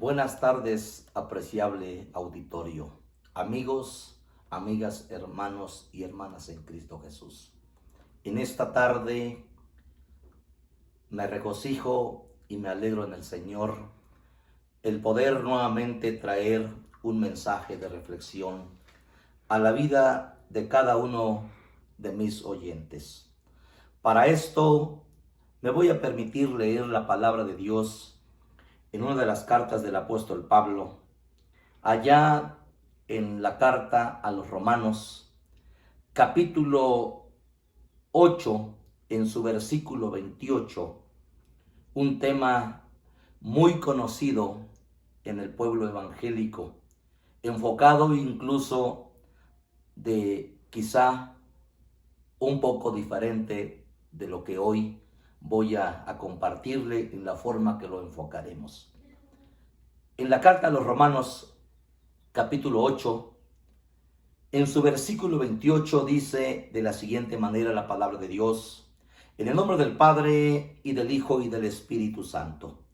Buenas tardes, apreciable auditorio, amigos, amigas, hermanos y hermanas en Cristo Jesús. En esta tarde me regocijo y me alegro en el Señor el poder nuevamente traer un mensaje de reflexión a la vida de cada uno de mis oyentes. Para esto me voy a permitir leer la palabra de Dios en una de las cartas del apóstol Pablo, allá en la carta a los Romanos, capítulo 8, en su versículo 28, un tema muy conocido en el pueblo evangélico, enfocado incluso de quizá un poco diferente de lo que hoy voy a compartirle en la forma que lo enfocaremos. En la carta a los Romanos, capítulo 8, en su versículo 28 dice de la siguiente manera la palabra de Dios: en el nombre del Padre, y del Hijo, y del Espíritu Santo.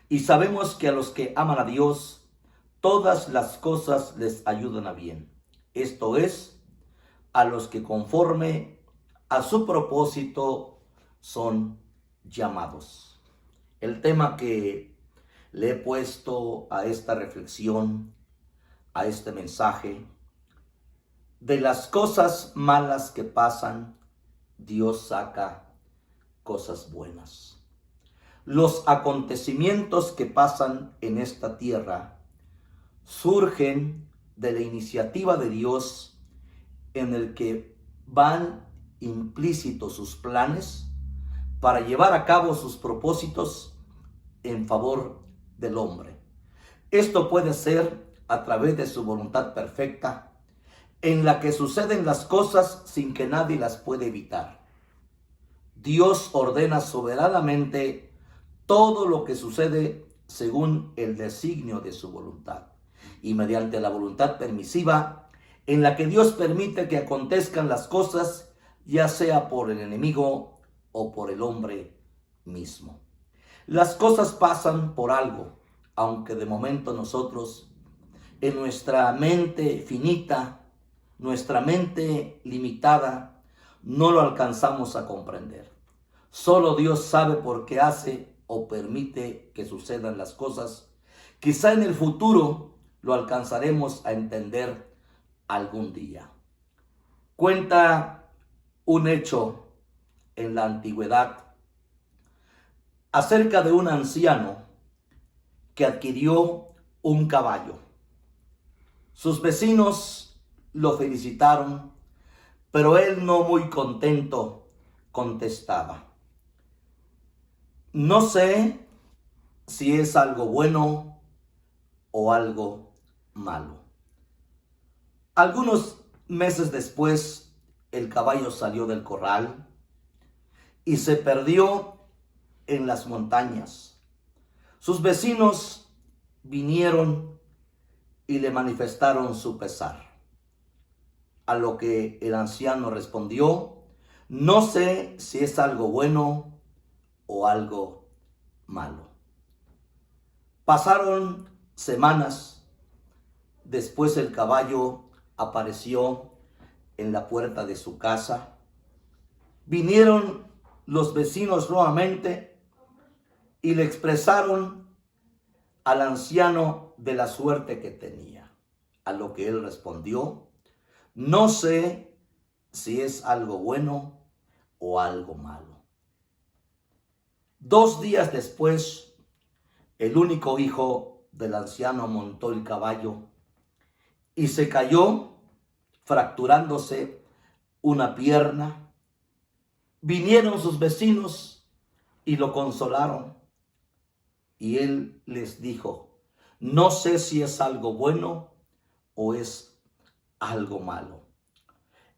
Y sabemos que a los que aman a Dios, todas las cosas les ayudan a bien. Esto es, a los que conforme a su propósito son llamados. El tema que le he puesto a esta reflexión, a este mensaje: de las cosas malas que pasan, Dios saca cosas buenas. Los acontecimientos que pasan en esta tierra surgen de la iniciativa de Dios, en el que van implícitos sus planes para llevar a cabo sus propósitos en favor del hombre. Esto puede ser a través de su voluntad perfecta, en la que suceden las cosas sin que nadie las pueda evitar. Dios ordena soberanamente todo lo que sucede según el designio de su voluntad, y mediante la voluntad permisiva, en la que Dios permite que acontezcan las cosas, ya sea por el enemigo o por el hombre mismo. Las cosas pasan por algo, aunque de momento nosotros, en nuestra mente finita, nuestra mente limitada, no lo alcanzamos a comprender. Solo Dios sabe por qué hace o permite que sucedan las cosas. Quizá en el futuro lo alcanzaremos a entender algún día. Cuenta un hecho en la antigüedad acerca de un anciano que adquirió un caballo. Sus vecinos lo felicitaron, pero él, no muy contento, contestaba: no sé si es algo bueno o algo malo. Algunos meses después, el caballo salió del corral y se perdió en las montañas. Sus vecinos vinieron y le manifestaron su pesar. A lo que el anciano respondió: no sé si es algo bueno o algo malo. Pasaron semanas. Después el caballo apareció en la puerta de su casa. Vinieron los vecinos nuevamente y le expresaron al anciano de la suerte que tenía. A lo que él respondió: no sé si es algo bueno o algo malo. 2 días después, el único hijo del anciano montó el caballo y se cayó, fracturándose una pierna. Vinieron sus vecinos y lo consolaron. Y él les dijo: no sé si es algo bueno o es algo malo.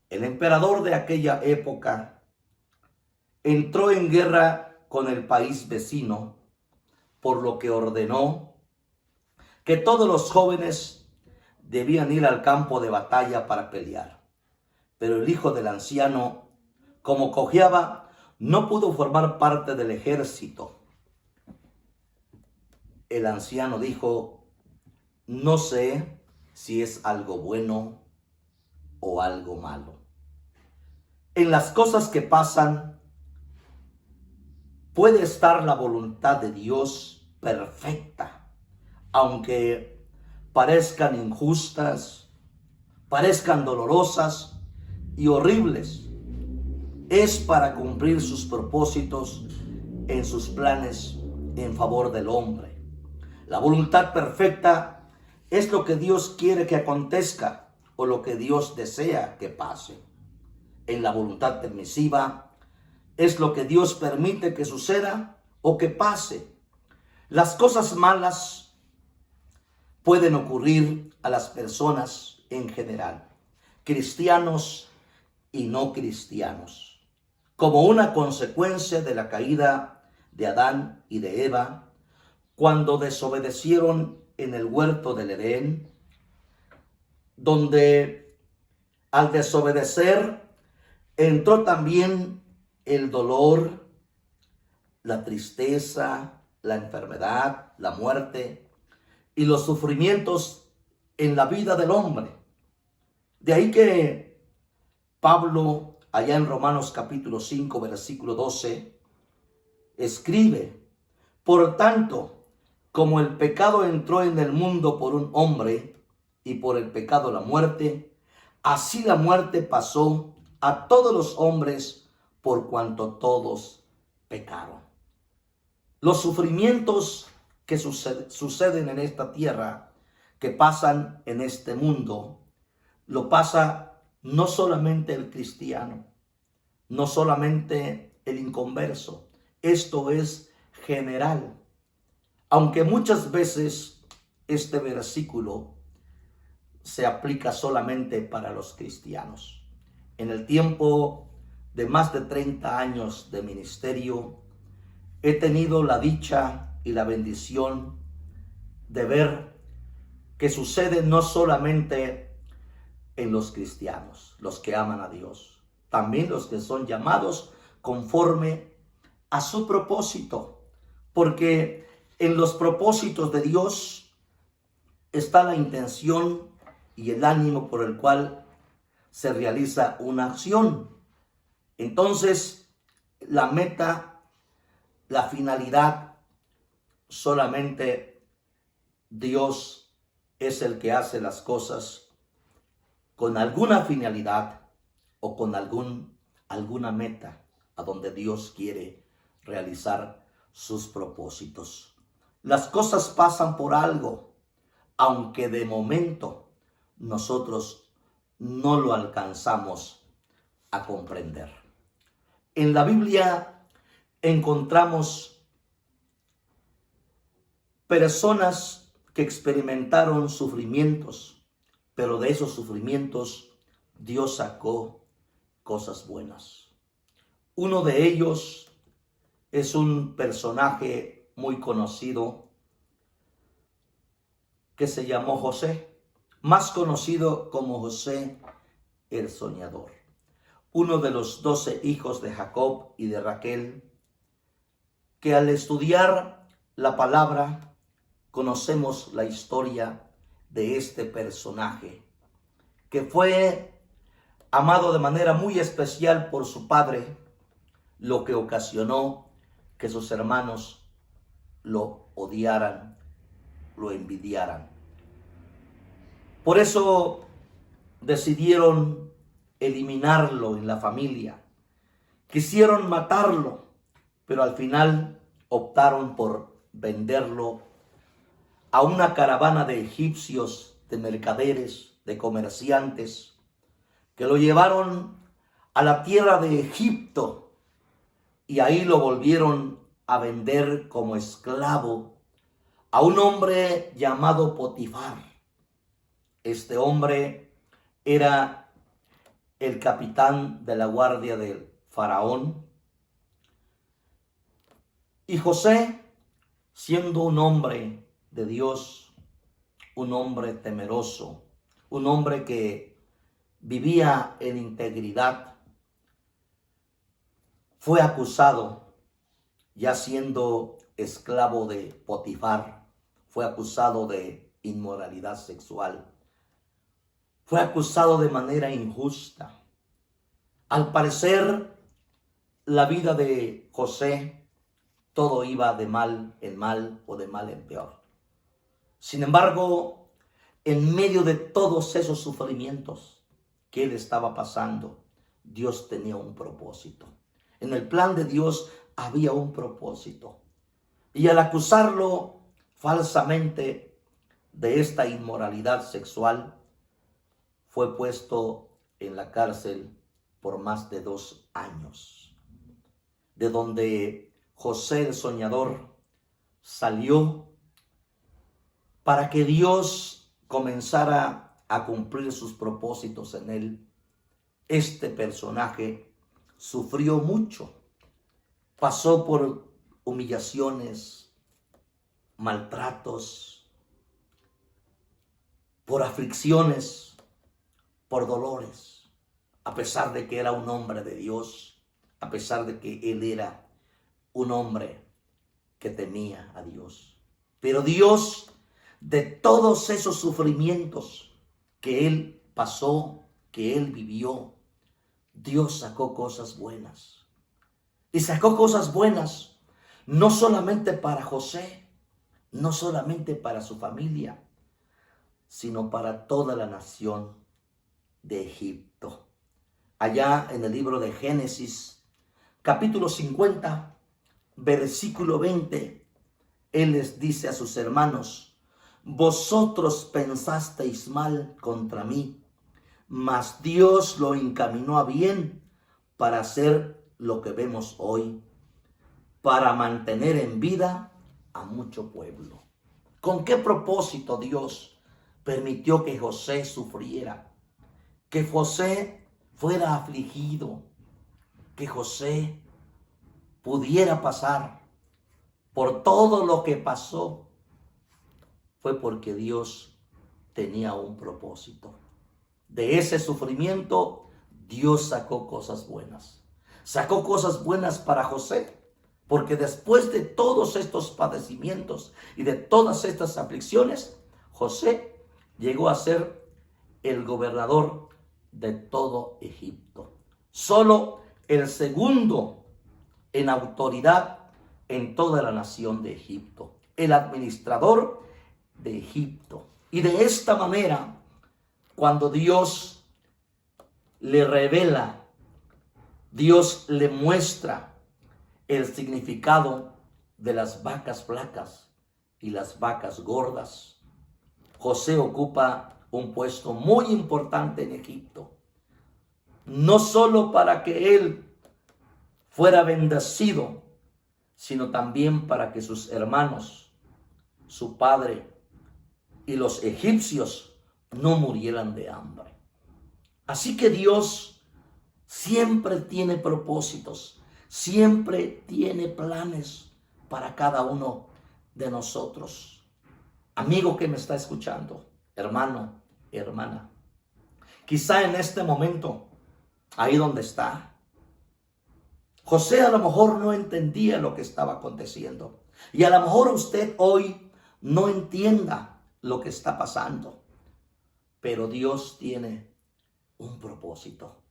El emperador de aquella época entró en guerra con el país vecino, por lo que ordenó que todos los jóvenes debían ir al campo de batalla para pelear. Pero el hijo del anciano, como cojeaba, no pudo formar parte del ejército. el anciano dijo: no sé si es algo bueno o algo malo. En las cosas que pasan puede estar la voluntad de Dios perfecta, aunque parezcan injustas, parezcan dolorosas y horribles. Es para cumplir sus propósitos en sus planes en favor del hombre. La voluntad perfecta es lo que Dios quiere que acontezca o lo que Dios desea que pase. En la voluntad permisiva es lo que Dios permite que suceda o que pase. Las cosas malas pueden ocurrir a las personas en general, cristianos y no cristianos, como una consecuencia de la caída de Adán y de Eva, cuando desobedecieron en el huerto del Edén, donde al desobedecer entró también el dolor, la tristeza, la enfermedad, la muerte y los sufrimientos en la vida del hombre. De ahí que Pablo, allá en Romanos capítulo 5, versículo 12, escribe: por tanto, como el pecado entró en el mundo por un hombre, y por el pecado la muerte, así la muerte pasó a todos los hombres por cuanto todos pecaron. Los sufrimientos que suceden en esta tierra, que pasan en este mundo, lo pasa no solamente el cristiano, no solamente el inconverso. Esto es general. Aunque muchas veces este versículo se aplica solamente para los cristianos. En el tiempo de más de 30 años de ministerio, he tenido la dicha y la bendición de ver que sucede no solamente en los cristianos, los que aman a Dios, también los que son llamados conforme a su propósito, porque en los propósitos de Dios está la intención y el ánimo por el cual se realiza una acción. Entonces, la meta, la finalidad, solamente Dios es el que hace las cosas con alguna finalidad o con alguna meta a donde Dios quiere realizar sus propósitos. Las cosas pasan por algo, aunque de momento nosotros no lo alcanzamos a comprender. En la Biblia encontramos personas que experimentaron sufrimientos, pero de esos sufrimientos Dios sacó cosas buenas. Uno de ellos es un personaje muy conocido que se llamó José, más conocido como José el Soñador, uno de los 12 hijos de Jacob y de Raquel, que al estudiar la palabra conocemos la historia de este personaje, que fue amado de manera muy especial por su padre, lo que ocasionó que sus hermanos lo odiaran, lo envidiaran. Por eso decidieron eliminarlo en la familia. Quisieron matarlo, pero al final optaron por venderlo a una caravana de egipcios, de mercaderes, de comerciantes, que lo llevaron a la tierra de Egipto y ahí lo volvieron a vender como esclavo a un hombre llamado Potifar. Este hombre era el capitán de la guardia del faraón. Y José, siendo un hombre de Dios, un hombre temeroso, un hombre que vivía en integridad, fue acusado, ya siendo esclavo de Potifar, fue acusado de inmoralidad sexual. Fue acusado de manera injusta. Al parecer, la vida de José, todo iba de mal en mal o de mal en peor. Sin embargo, en medio de todos esos sufrimientos que él estaba pasando, Dios tenía un propósito. En el plan de Dios había un propósito. Y al acusarlo falsamente de esta inmoralidad sexual, fue puesto en la cárcel por más de 2 años, de donde José el soñador salió para que Dios comenzara a cumplir sus propósitos en él. Este personaje sufrió mucho, pasó por humillaciones, maltratos, por aflicciones, por dolores, a pesar de que era un hombre de Dios, a pesar de que él era un hombre que temía a Dios. Pero Dios, de todos esos sufrimientos que él pasó, que él vivió, Dios sacó cosas buenas. Y sacó cosas buenas no solamente para José, no solamente para su familia, sino para toda la nación de Egipto. Allá en el libro de Génesis, capítulo 50, versículo 20, él les dice a sus hermanos: vosotros pensasteis mal contra mí, mas Dios lo encaminó a bien para hacer lo que vemos hoy, para mantener en vida a mucho pueblo. ¿Con qué propósito Dios permitió que José sufriera? Que José fuera afligido, que José pudiera pasar por todo lo que pasó. Fue porque Dios tenía un propósito. De ese sufrimiento, Dios sacó cosas buenas. Sacó cosas buenas para José, porque después de todos estos padecimientos y de todas estas aflicciones, José llegó a ser el gobernador de todo Egipto. Solo el segundo en autoridad en toda la nación de Egipto. El administrador de Egipto. Y de esta manera, cuando Dios le revela, Dios le muestra el significado de las vacas flacas y las vacas gordas, José ocupa un puesto muy importante en Egipto. No solo para que él fuera bendecido, sino también para que sus hermanos, su padre y los egipcios no murieran de hambre. Así que Dios siempre tiene propósitos, siempre tiene planes para cada uno de nosotros. Amigo que me está escuchando, hermano, hermana, quizá en este momento, ahí donde está, José a lo mejor no entendía lo que estaba aconteciendo. Y a lo mejor usted hoy no entienda lo que está pasando. Pero Dios tiene un propósito.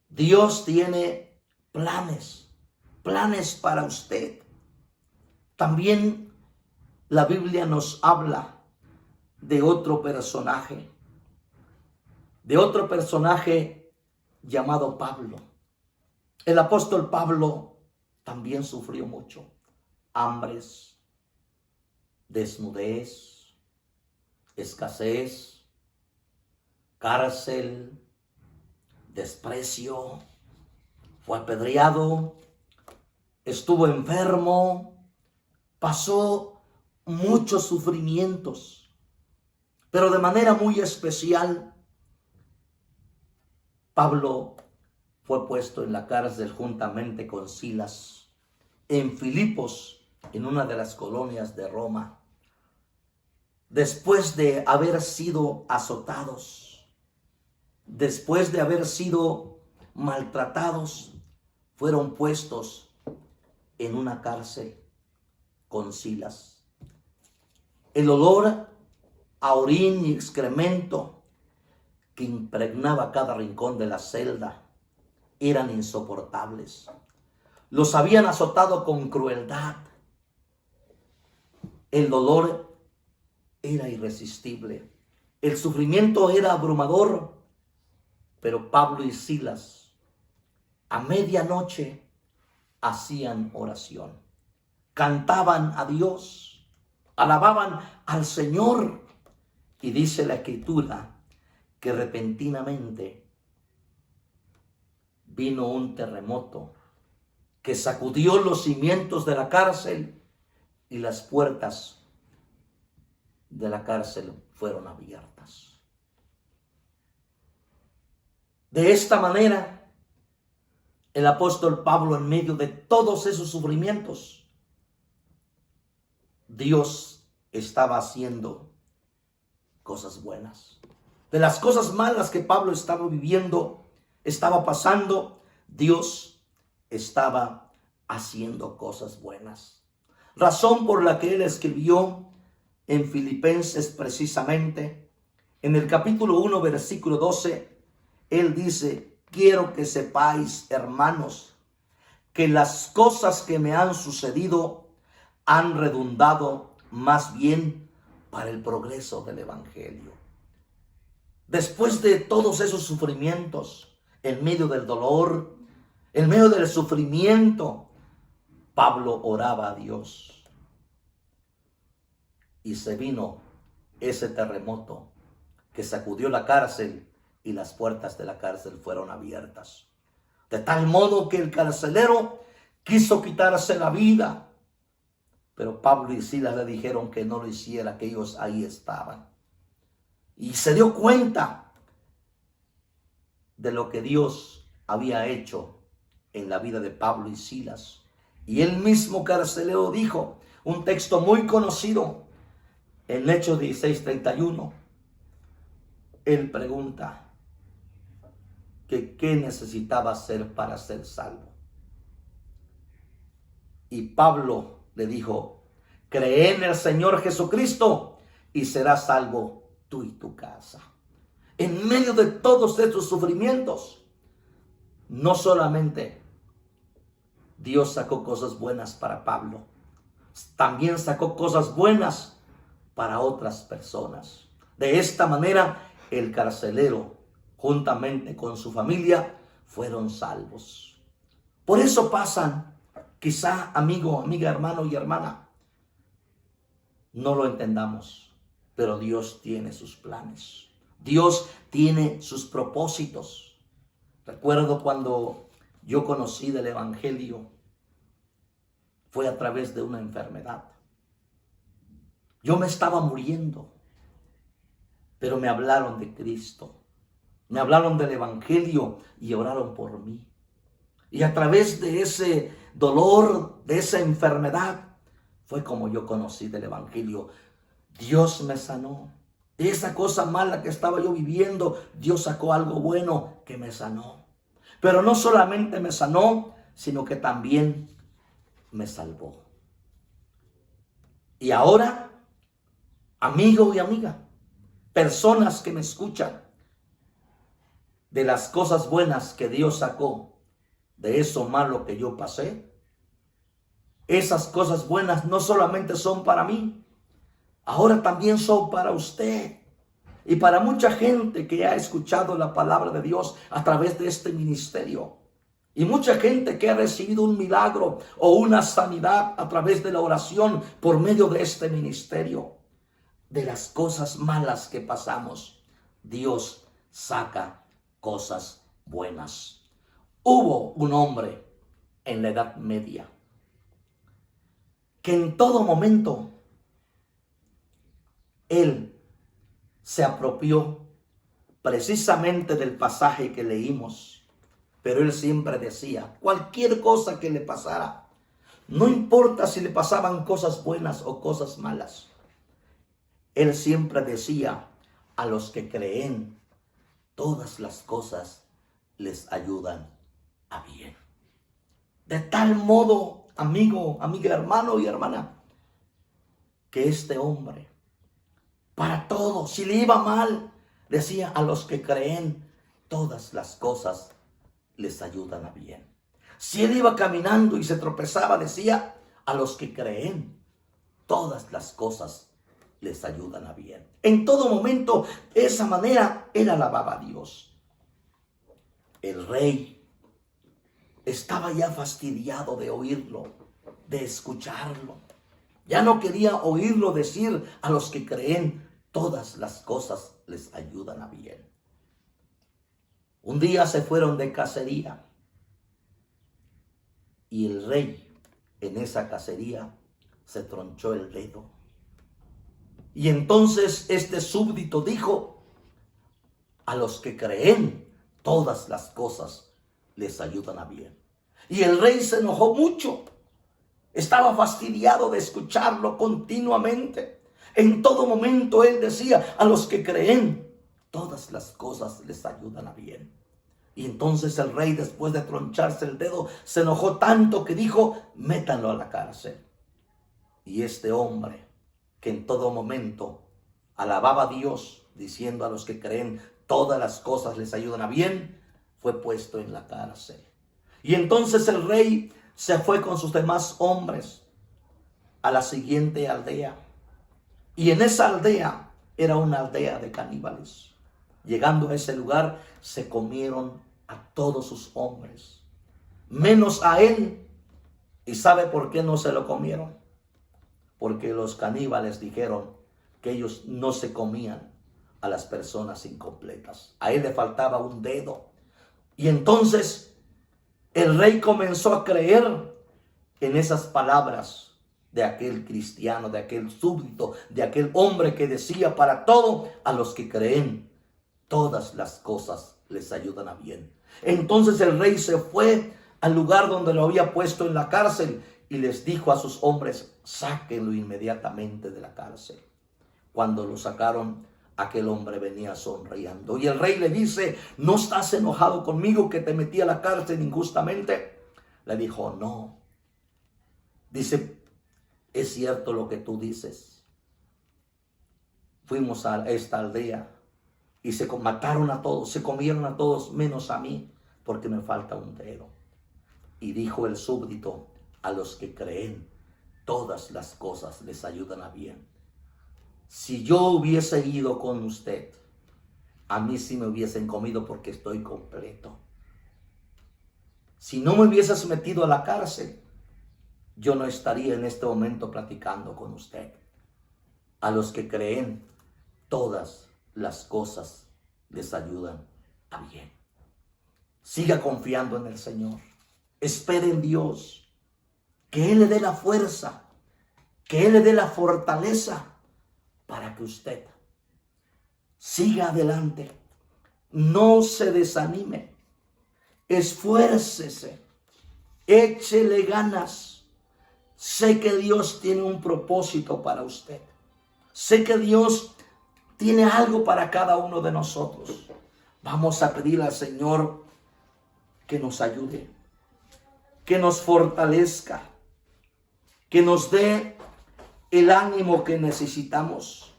Dios tiene planes para usted. También la Biblia nos habla de otro personaje llamado Pablo. El apóstol Pablo también sufrió mucho. Hambres, desnudez, escasez, cárcel, desprecio, fue apedreado, estuvo enfermo, pasó muchos sufrimientos, pero de manera muy especial, Pablo fue puesto en la cárcel juntamente con Silas, en Filipos, en una de las colonias de Roma. Después de haber sido azotados, después de haber sido maltratados, fueron puestos en una cárcel con Silas. El olor a orín y excremento que impregnaba cada rincón de la celda eran insoportables. Los habían azotado con crueldad. El dolor era irresistible. El sufrimiento era abrumador. Pero Pablo y Silas a medianoche hacían oración. Cantaban a Dios. Alababan al Señor. Y dice la Escritura que repentinamente vino un terremoto que sacudió los cimientos de la cárcel y las puertas de la cárcel fueron abiertas. De esta manera, el apóstol Pablo, en medio de todos esos sufrimientos, Dios estaba haciendo cosas buenas. De las cosas malas que Pablo estaba viviendo, estaba pasando, Dios estaba haciendo cosas buenas. Razón por la que él escribió en Filipenses precisamente, en el capítulo 1, versículo 12, él dice: quiero que sepáis, hermanos, que las cosas que me han sucedido han redundado más bien para el progreso del evangelio. Después de todos esos sufrimientos, en medio del dolor, en medio del sufrimiento, Pablo oraba a Dios. Y se vino ese terremoto que sacudió la cárcel y las puertas de la cárcel fueron abiertas. De tal modo que el carcelero quiso quitarse la vida. Pero Pablo y Silas le dijeron que no lo hiciera, que ellos ahí estaban. Y se dio cuenta de lo que Dios había hecho en la vida de Pablo y Silas. Y el mismo carcelero dijo, un texto muy conocido, en Hechos 16:31. Él pregunta que qué necesitaba hacer para ser salvo. Y Pablo le dijo: cree en el Señor Jesucristo y serás salvo tú y tu casa. En medio de todos estos sufrimientos, no solamente Dios sacó cosas buenas para Pablo, también sacó cosas buenas para otras personas. De esta manera, el carcelero, juntamente con su familia, fueron salvos. Por eso pasan, quizá amigo, amiga, hermano y hermana, no lo entendamos, pero Dios tiene sus planes. Dios tiene sus propósitos. Recuerdo cuando yo conocí del evangelio, fue a través de una enfermedad. Yo me estaba muriendo, pero me hablaron de Cristo. Me hablaron del evangelio y oraron por mí. Y a través de ese dolor, de esa enfermedad, fue como yo conocí del evangelio. Dios me sanó. De esa cosa mala que estaba yo viviendo, Dios sacó algo bueno que me sanó. Pero no solamente me sanó, sino que también me salvó. Y ahora, amigo y amiga, personas que me escuchan, de las cosas buenas que Dios sacó de eso malo que yo pasé, esas cosas buenas no solamente son para mí, ahora también son para usted y para mucha gente que ha escuchado la palabra de Dios a través de este ministerio. Y mucha gente que ha recibido un milagro o una sanidad a través de la oración por medio de este ministerio. De las cosas malas que pasamos, Dios saca cosas buenas. Hubo un hombre en la Edad Media que en todo momento él se apropió precisamente del pasaje que leímos, pero él siempre decía, cualquier cosa que le pasara, no importa si le pasaban cosas buenas o cosas malas, él siempre decía, a los que creen, todas las cosas les ayudan a bien. De tal modo, amigo, amiga, hermano y hermana, que este hombre para todo. Si le iba mal, decía, a los que creen, todas las cosas les ayudan a bien. Si él iba caminando y se tropezaba, decía, a los que creen, todas las cosas les ayudan a bien. En todo momento, de esa manera, él alababa a Dios. El rey estaba ya fastidiado de oírlo, de escucharlo. Ya no quería oírlo decir, a los que creen, todas las cosas les ayudan a bien. Un día se fueron de cacería y el rey en esa cacería se tronchó el dedo. Y entonces este súbdito dijo, a los que creen, todas las cosas les ayudan a bien. Y el rey se enojó mucho. Estaba fastidiado de escucharlo continuamente. En todo momento él decía, a los que creen, todas las cosas les ayudan a bien. Y entonces el rey, después de troncharse el dedo, se enojó tanto que dijo, métanlo a la cárcel. Y este hombre, que en todo momento alababa a Dios, diciendo, a los que creen, todas las cosas les ayudan a bien, fue puesto en la cárcel. Y entonces el rey se fue con sus demás hombres a la siguiente aldea. Y en esa aldea era una aldea de caníbales. Llegando a ese lugar, se comieron a todos sus hombres, menos a él. ¿Y sabe por qué no se lo comieron? Porque los caníbales dijeron que ellos no se comían a las personas incompletas. A él le faltaba un dedo. Y entonces el rey comenzó a creer en esas palabras de aquel cristiano, de aquel súbdito, de aquel hombre que decía, para todo, a los que creen, todas las cosas les ayudan a bien. Entonces el rey se fue al lugar donde lo había puesto en la cárcel y les dijo a sus hombres, sáquenlo inmediatamente de la cárcel. Cuando lo sacaron, aquel hombre venía sonriendo. Y el rey le dice, ¿no estás enojado conmigo que te metí a la cárcel injustamente? Le dijo, no. Dice, es cierto lo que tú dices. Fuimos a esta aldea y se mataron a todos, se comieron a todos menos a mí, porque me falta un dedo. Y dijo el súbdito, a los que creen, todas las cosas les ayudan a bien. Si yo hubiese ido con usted, a mí sí me hubiesen comido porque estoy completo. Si no me hubieses metido a la cárcel, yo no estaría en este momento platicando con usted. A los que creen, todas las cosas les ayudan a bien. Siga confiando en el Señor. Espere en Dios. Que Él le dé la fuerza, que Él le dé la fortaleza para que usted siga adelante. No se desanime. Esfuércese. Échele ganas. Sé que Dios tiene un propósito para usted. Sé que Dios tiene algo para cada uno de nosotros. Vamos a pedir al Señor que nos ayude, que nos fortalezca, que nos dé el ánimo que necesitamos.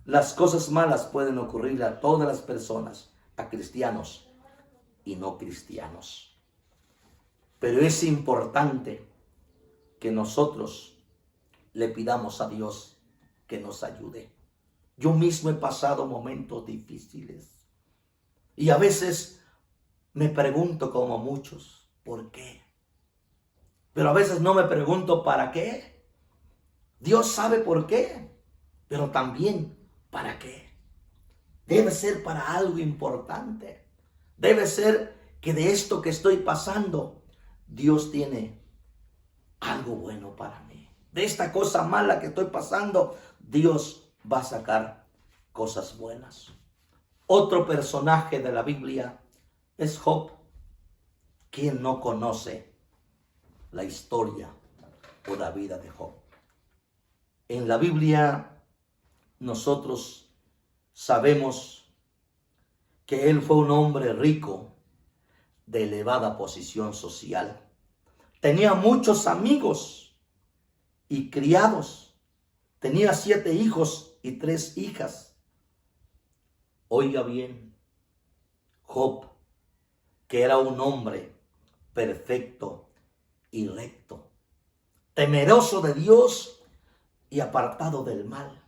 Las cosas malas pueden ocurrir a todas las personas, a cristianos y no cristianos. Pero es importante que nosotros le pidamos a Dios que nos ayude. Yo mismo he pasado momentos difíciles y a veces me pregunto, como muchos, ¿por qué? Pero a veces no me pregunto ¿para qué? Dios sabe por qué, pero también ¿para qué? Debe ser para algo importante. Debe ser que de esto que estoy pasando, Dios tiene algo bueno para mí. De esta cosa mala que estoy pasando, Dios va a sacar cosas buenas. Otro personaje de la Biblia es Job. ¿Quién no conoce la historia o la vida de Job? En la Biblia nosotros sabemos que él fue un hombre rico, de elevada posición social. Tenía muchos amigos y criados. Tenía 7 hijos y 3 hijas. Oiga bien, Job, que era un hombre perfecto y recto, temeroso de Dios y apartado del mal,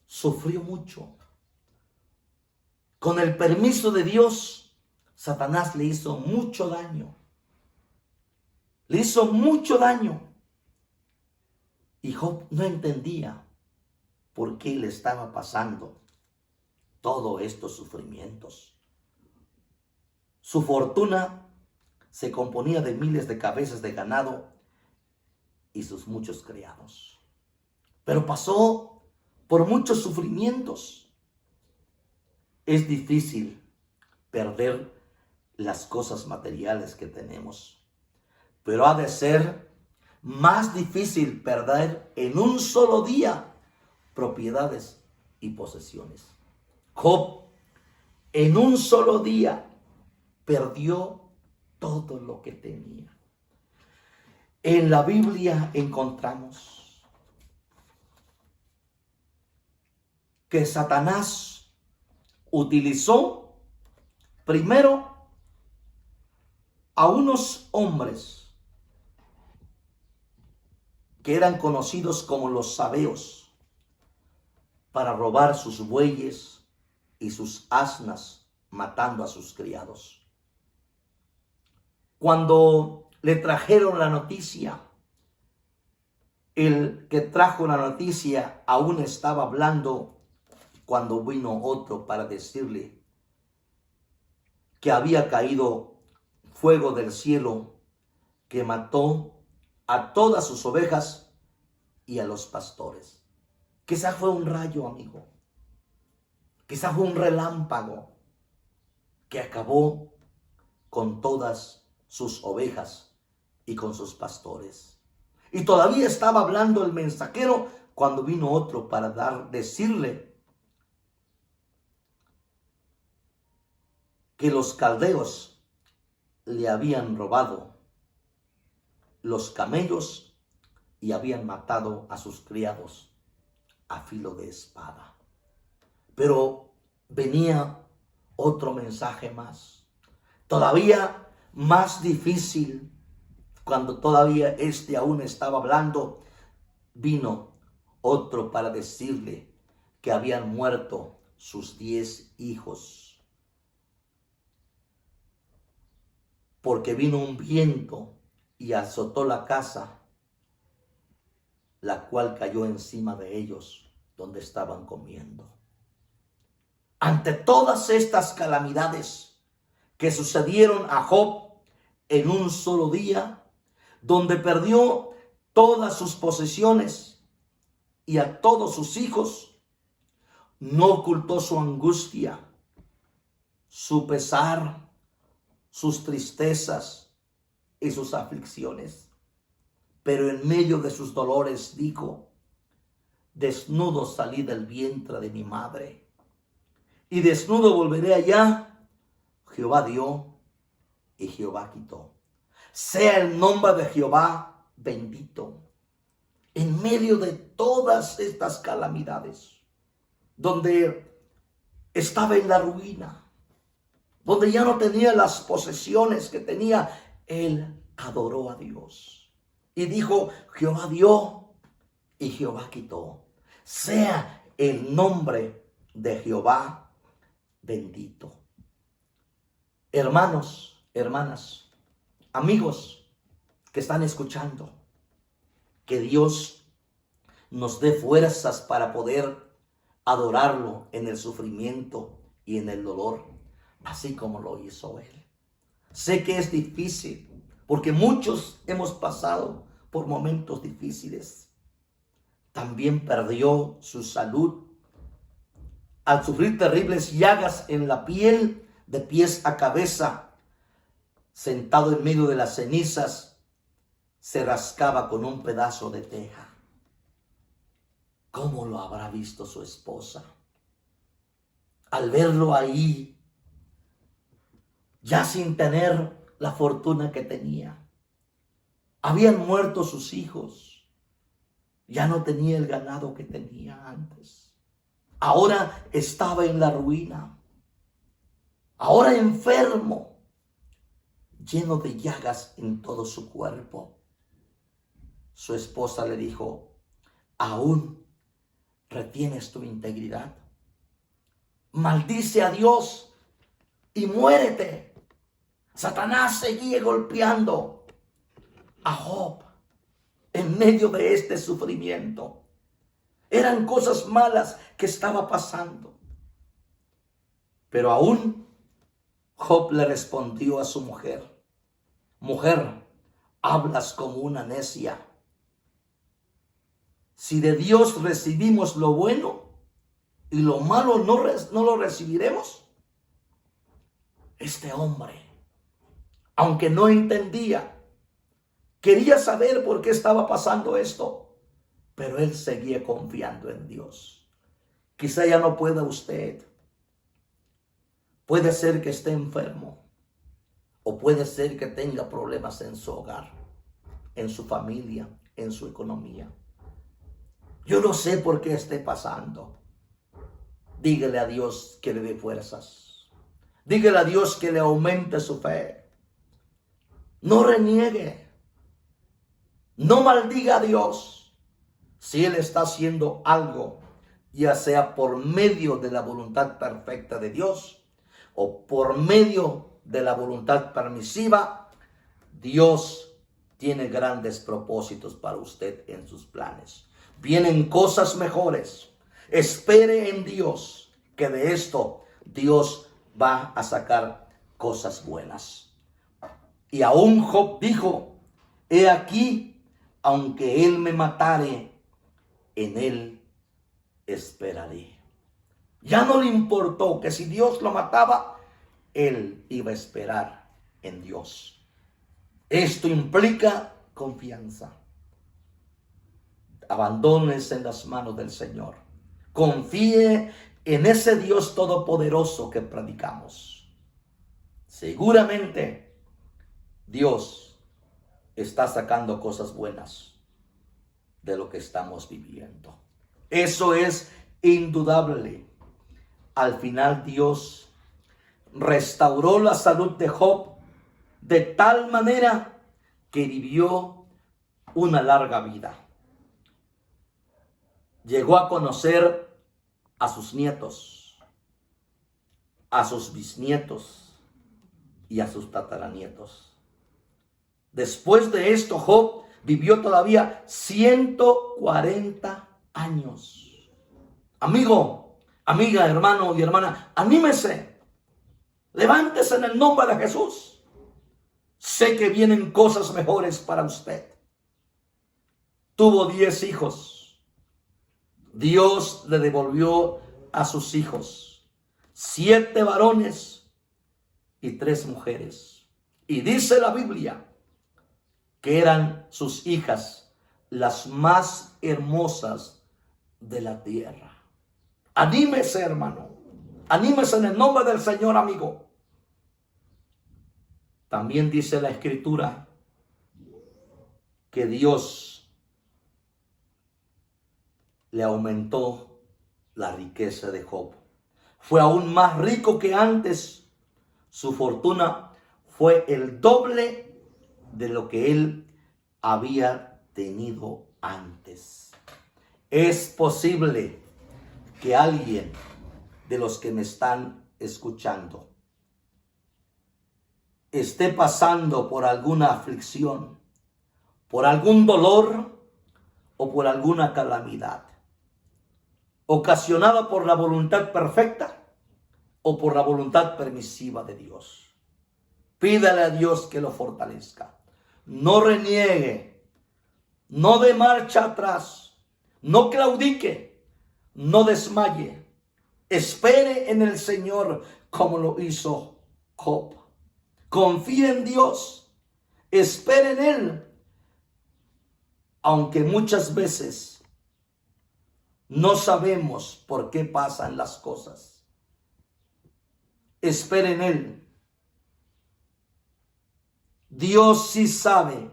sufrió mucho. Con el permiso de Dios, Satanás le hizo mucho daño. Le hizo mucho daño. Y Job no entendía por qué le estaba pasando todos estos sufrimientos. Su fortuna se componía de miles de cabezas de ganado y sus muchos criados. Pero pasó por muchos sufrimientos. Es difícil perder las cosas materiales que tenemos, pero ha de ser más difícil perder en un solo día propiedades y posesiones. Job en un solo día perdió todo lo que tenía. En la Biblia encontramos que Satanás utilizó primero a unos hombres que eran conocidos como los sabeos para robar sus bueyes y sus asnas, matando a sus criados. Cuando le trajeron la noticia, el que trajo la noticia aún estaba hablando cuando vino otro para decirle que había caído fuego del cielo que mató a todas sus ovejas y a los pastores. Quizá fue un rayo, amigo. Quizá fue un relámpago que acabó con todas sus ovejas y con sus pastores. Y todavía estaba hablando el mensajero cuando vino otro para decirle que los caldeos le habían robado los camellos y habían matado a sus criados a filo de espada. Pero venía otro mensaje más, todavía más difícil. Cuando todavía este aún estaba hablando, vino otro para decirle que habían muerto sus 10 hijos, porque vino un viento y azotó la casa, la cual cayó encima de ellos donde estaban comiendo. Ante todas estas calamidades que sucedieron a Job en un solo día, donde perdió todas sus posesiones y a todos sus hijos, no ocultó su angustia, su pesar, sus tristezas y sus aflicciones. Pero en medio de sus dolores dijo: desnudo salí del vientre de mi madre, y desnudo volveré allá. Jehová dio y Jehová quitó. Sea el nombre de Jehová bendito. En medio de todas estas calamidades, donde estaba en la ruina, donde ya no tenía las posesiones que tenía, él adoró a Dios y dijo: Jehová dio y Jehová quitó. Sea el nombre de Jehová bendito. Hermanos, hermanas, amigos que están escuchando, que Dios nos dé fuerzas para poder adorarlo en el sufrimiento y en el dolor, así como lo hizo Él. Sé que es difícil, porque muchos hemos pasado por momentos difíciles. También perdió su salud al sufrir terribles llagas en la piel, de pies a cabeza. Sentado en medio de las cenizas, se rascaba con un pedazo de teja. ¿Cómo lo habrá visto su esposa? Al verlo ahí, ya sin tener la fortuna que tenía. Habían muerto sus hijos. Ya no tenía el ganado que tenía antes. Ahora estaba en la ruina. Ahora enfermo, lleno de llagas en todo su cuerpo. Su esposa le dijo: ¿aún retienes tu integridad? Maldice a Dios y muérete. Satanás seguía golpeando a Job en medio de este sufrimiento. Eran cosas malas que estaba pasando. Pero aún Job le respondió a su mujer: mujer, hablas como una necia. Si de Dios recibimos lo bueno y lo malo no lo recibiremos. Este hombre, aunque no entendía, quería saber por qué estaba pasando esto, pero él seguía confiando en Dios. Quizá ya no pueda usted. Puede ser que esté enfermo, o puede ser que tenga problemas en su hogar, en su familia, en su economía. Yo no sé por qué esté pasando. Dígale a Dios que le dé fuerzas. Dígale a Dios que le aumente su fe. No reniegue. No maldiga a Dios. Si Él está haciendo algo, ya sea por medio de la voluntad perfecta de Dios o por medio de la voluntad permisiva, Dios tiene grandes propósitos para usted en sus planes. Vienen cosas mejores. Espere en Dios, que de esto Dios va a sacar cosas buenas. Y aún Job dijo: he aquí, aunque él me matare, en él esperaré. Ya no le importó que si Dios lo mataba, él iba a esperar en Dios. Esto implica confianza. Abandónese en las manos del Señor. Confíe en ese Dios todopoderoso que predicamos. Seguramente Dios está sacando cosas buenas de lo que estamos viviendo. Eso es indudable. Al final Dios restauró la salud de Job de tal manera que vivió una larga vida. Llegó a conocer a sus nietos, a sus bisnietos y a sus tataranietos. Después de esto, Job vivió todavía 140 años. Amigo, amiga, hermano y hermana, anímese. Levántese en el nombre de Jesús. Sé que vienen cosas mejores para usted. Tuvo 10 hijos. Dios le devolvió a sus hijos 7 varones y 3 mujeres. Y dice la Biblia que eran sus hijas las más hermosas de la tierra. Anímese, hermano. Anímese en el nombre del Señor, amigo. También dice la Escritura que Dios le aumentó la riqueza de Job. Fue aún más rico que antes. Su fortuna fue el doble de lo que él había tenido antes. Es posible que alguien de los que me están escuchando esté pasando por alguna aflicción, por algún dolor o por alguna calamidad, ocasionada por la voluntad perfecta o por la voluntad permisiva de Dios. Pídale a Dios que lo fortalezca. No reniegue, no dé marcha atrás, no claudique, no desmaye. Espere en el Señor como lo hizo Job. Confíe en Dios, espere en Él, aunque muchas veces no sabemos por qué pasan las cosas. Espere en Él. Dios sí sabe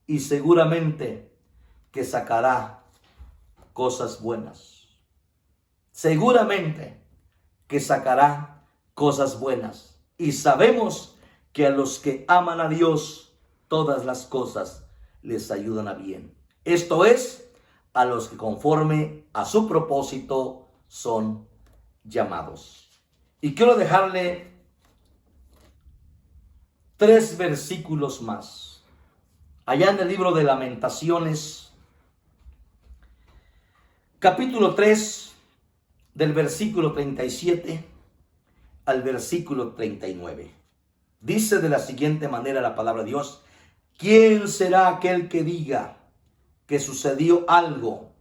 y seguramente que sacará cosas buenas. Seguramente que sacará cosas buenas. Y sabemos que a los que aman a Dios, todas las cosas les ayudan a bien. Esto es, a los que conforme a su propósito son llamados. Y quiero dejarle 3 versículos más. Allá en el libro de Lamentaciones, capítulo 3, del versículo 37 al versículo 39. Dice de la siguiente manera la palabra de Dios: ¿quién será aquel que diga que sucedió algo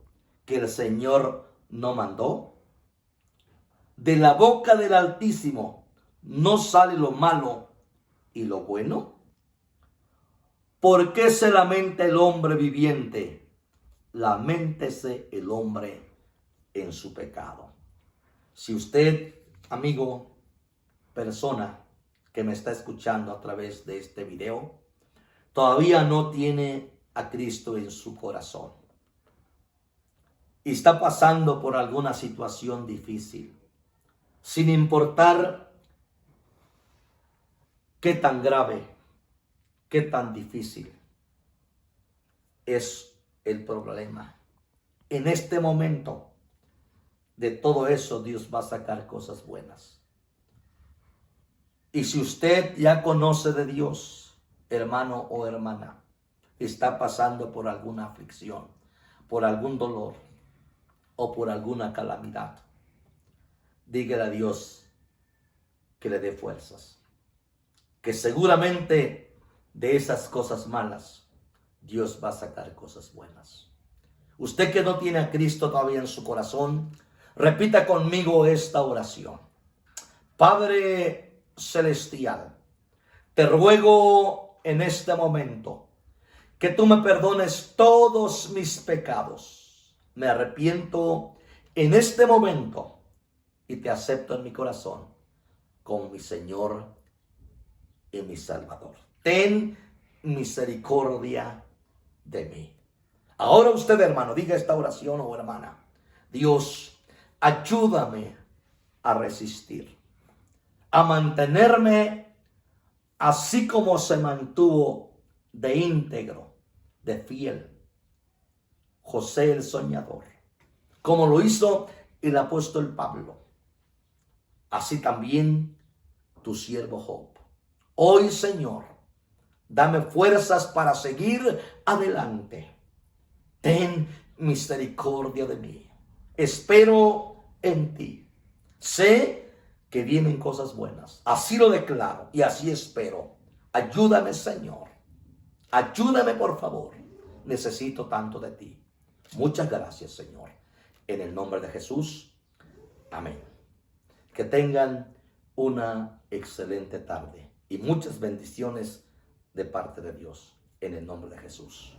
que el Señor no mandó? De la boca del Altísimo no sale lo malo y lo bueno. ¿Por qué se lamenta el hombre viviente? Laméntese el hombre en su pecado. Si usted, amigo, persona que me está escuchando a través de este video, todavía no tiene a Cristo en su corazón y está pasando por alguna situación difícil, sin importar qué tan grave, qué tan difícil es el problema, en este momento, de todo eso Dios va a sacar cosas buenas. Y si usted ya conoce de Dios, hermano o hermana, está pasando por alguna aflicción, por algún dolor o por alguna calamidad, dígale a Dios que le dé fuerzas, que seguramente de esas cosas malas Dios va a sacar cosas buenas. Usted que no tiene a Cristo todavía en su corazón, repita conmigo esta oración. Padre celestial, te ruego en este momento que tú me perdones todos mis pecados. Me arrepiento en este momento y te acepto en mi corazón como mi Señor y mi Salvador. Ten misericordia de mí. Ahora usted, hermano, diga esta oración o hermana. Dios, ayúdame a resistir, a mantenerme así como se mantuvo de íntegro, de fiel José el soñador, como lo hizo el apóstol Pablo. Así también tu siervo Job. Hoy, Señor, dame fuerzas para seguir adelante. Ten misericordia de mí. Espero en ti. Sé que vienen cosas buenas. Así lo declaro y así espero. Ayúdame, Señor. Ayúdame, por favor. Necesito tanto de ti. Muchas gracias, Señor. En el nombre de Jesús. Amén. Que tengan una excelente tarde y muchas bendiciones de parte de Dios. En el nombre de Jesús.